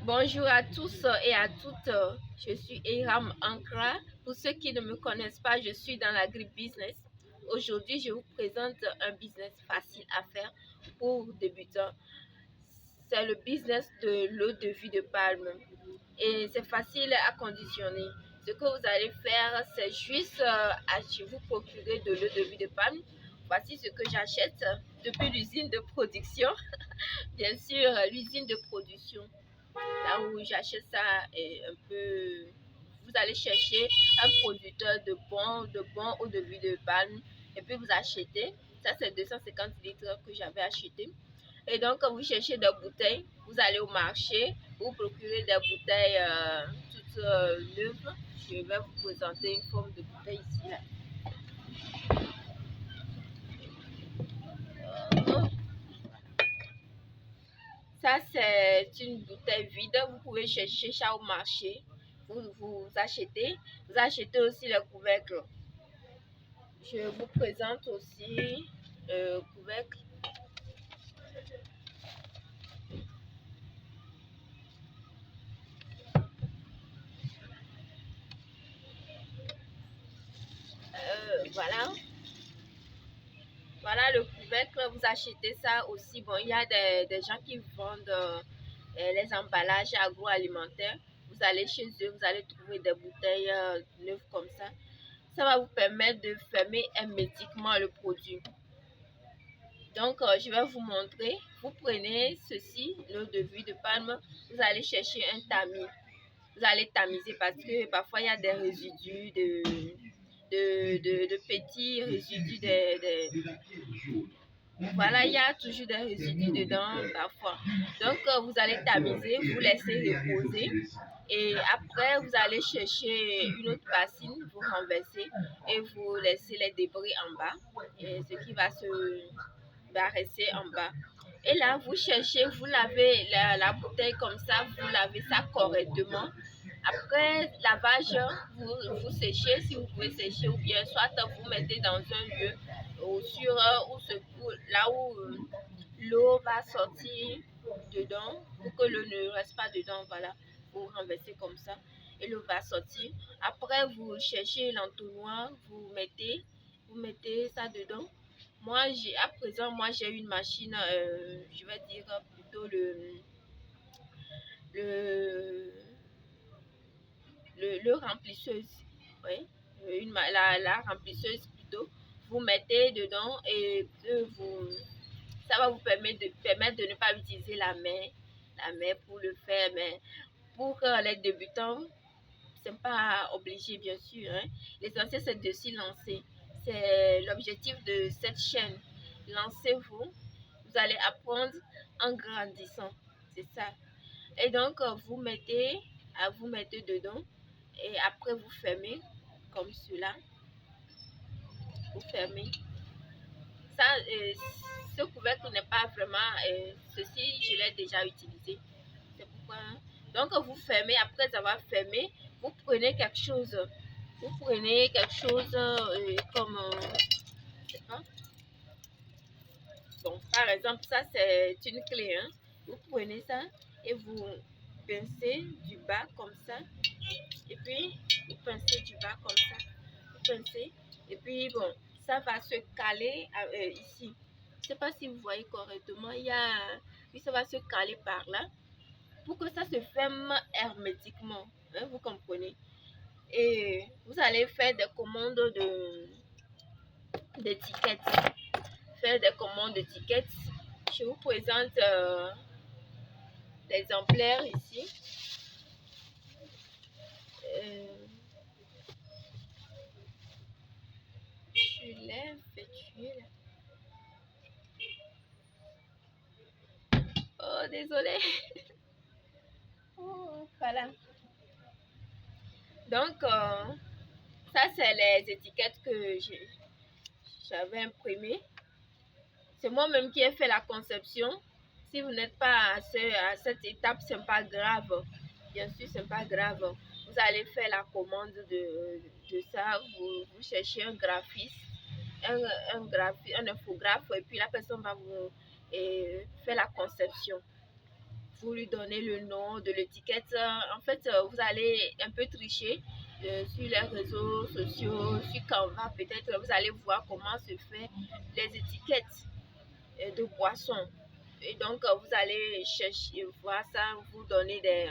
Bonjour à tous et à toutes, je suis Eram Ankra. Pour ceux qui ne me connaissent pas, je suis dans l'agribusiness. Aujourd'hui, je vous présente un business facile à faire pour débutants. C'est le business de l'eau de vie de palme et c'est facile à conditionner. Ce que vous allez faire, c'est juste vous procurer de l'eau de vie de palme. Voici ce que j'achète depuis l'usine de production. Bien sûr, l'usine de production. Là où j'achète ça est un peu. Vous allez chercher un producteur de bon eau de vie de palme et puis vous achetez. Ça, c'est 250 litres que j'avais acheté. Et donc, quand vous cherchez des bouteilles, vous allez au marché, vous procurez des bouteilles toutes neuves. Je vais vous présenter une forme de bouteille ici. Là. Ça, c'est une bouteille vide. Vous pouvez chercher ça au marché. Vous achetez aussi le couvercle. Je vous présente aussi le couvercle. Voilà. Voilà le couvercle. Vous achetez ça aussi. Bon, il y a des gens qui vendent les emballages agroalimentaires. Vous allez chez eux, vous allez trouver des bouteilles neuves comme ça. Ça va vous permettre de fermer hermétiquement le produit. Donc, je vais vous montrer. Vous prenez ceci, l'eau de vie de palme. Vous allez chercher un tamis. Vous allez tamiser parce que parfois il y a des résidus de petits résidus voilà, il y a toujours des résidus dedans parfois. Donc, vous allez tamiser, vous laissez reposer. Et après, vous allez chercher une autre bassine, vous renversez et vous laissez les débris en bas. Et ce qui va rester en bas. Et là, vous cherchez, vous lavez la bouteille comme ça, vous lavez ça correctement. Après lavage, vous séchez si vous pouvez sécher ou bien soit vous mettez dans un lieu là où l'eau va sortir dedans pour que l'eau ne reste pas dedans. Voilà, vous renversez comme ça et l'eau va sortir. Après, vous cherchez l'entonnoir, vous mettez ça dedans. À présent, moi j'ai une machine, je vais dire plutôt le, le remplisseuse. Oui, la remplisseuse plutôt. Vous mettez dedans et ça va vous permettre de ne pas utiliser la main pour le faire. Mais pour les débutants, c'est pas obligé bien sûr. Hein. L'essentiel c'est de s'y lancer. C'est l'objectif de cette chaîne. Lancez-vous, vous allez apprendre en grandissant. C'est ça. Et donc, vous mettez dedans et après vous fermez comme cela. Vous fermez. Ça, ce couvercle n'est pas vraiment. Ceci, je l'ai déjà utilisé. C'est pourquoi. Hein. Donc, vous fermez. Après avoir fermé, vous prenez quelque chose. Vous prenez quelque chose comme. Je sais pas. Bon, par exemple, ça, c'est une clé. Hein. Vous prenez ça et vous pincez du bas comme ça. Et puis, vous pincez du bas comme ça. Vous pincez. Et puis, bon, ça va se caler ici. Je ne sais pas si vous voyez correctement. Puis ça va se caler par là pour que ça se ferme hermétiquement. Hein, vous comprenez? Et vous allez faire des commandes d'étiquettes. Faire des commandes d'étiquettes. Je vous présente l'exemplaire ici. Je l'ai effectué là. Oh, désolé. Oh, voilà. Donc, ça, c'est les étiquettes que j'avais imprimées. C'est moi-même qui ai fait la conception. Si vous n'êtes pas à cette étape, ce n'est pas grave. Bien sûr, ce n'est pas grave. Vous allez faire la commande de ça. Vous cherchez un graphiste, un infographe, et puis la personne va vous faire la conception. vous lui donnez le nom de l'étiquette. En fait, vous allez un peu tricher sur les réseaux sociaux, sur Canva peut-être. Vous allez voir comment se fait les étiquettes de boissons. Et donc, vous allez chercher, voir ça, vous donner des,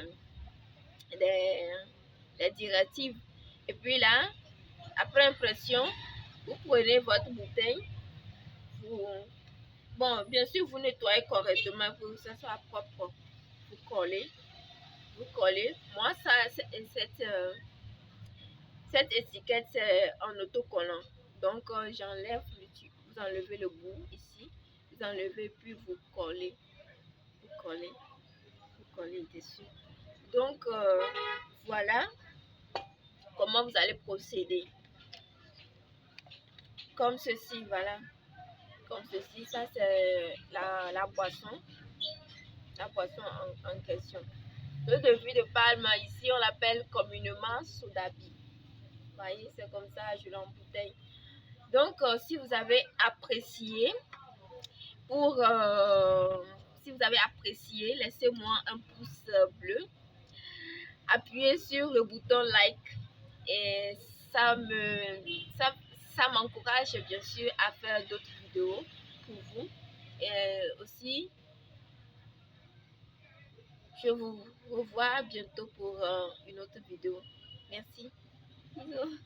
des directives. Et puis là, après impression, vous prenez votre bouteille. Vous, bon, bien sûr, vous nettoyez correctement pour que ça soit propre. Vous collez. Vous collez. Moi, ça, cette étiquette, c'est en autocollant. Donc, j'enlève le tube. Vous enlevez le bout ici. Vous enlevez, puis vous collez. Vous collez. Vous collez dessus. Donc, voilà comment vous allez procéder. Comme ceci, voilà. Comme ceci, ça c'est la boisson. La boisson en question. L'eau de vie de palme, ici on l'appelle communément sodabi. Vous voyez, c'est comme ça, je l'embouteille. Donc, si vous avez apprécié, si vous avez apprécié, laissez-moi un pouce bleu. Appuyez sur le bouton like et ça ça m'encourage bien sûr à faire d'autres vidéos pour vous. Et aussi, je vous revois bientôt pour une autre vidéo. Merci. Bisous.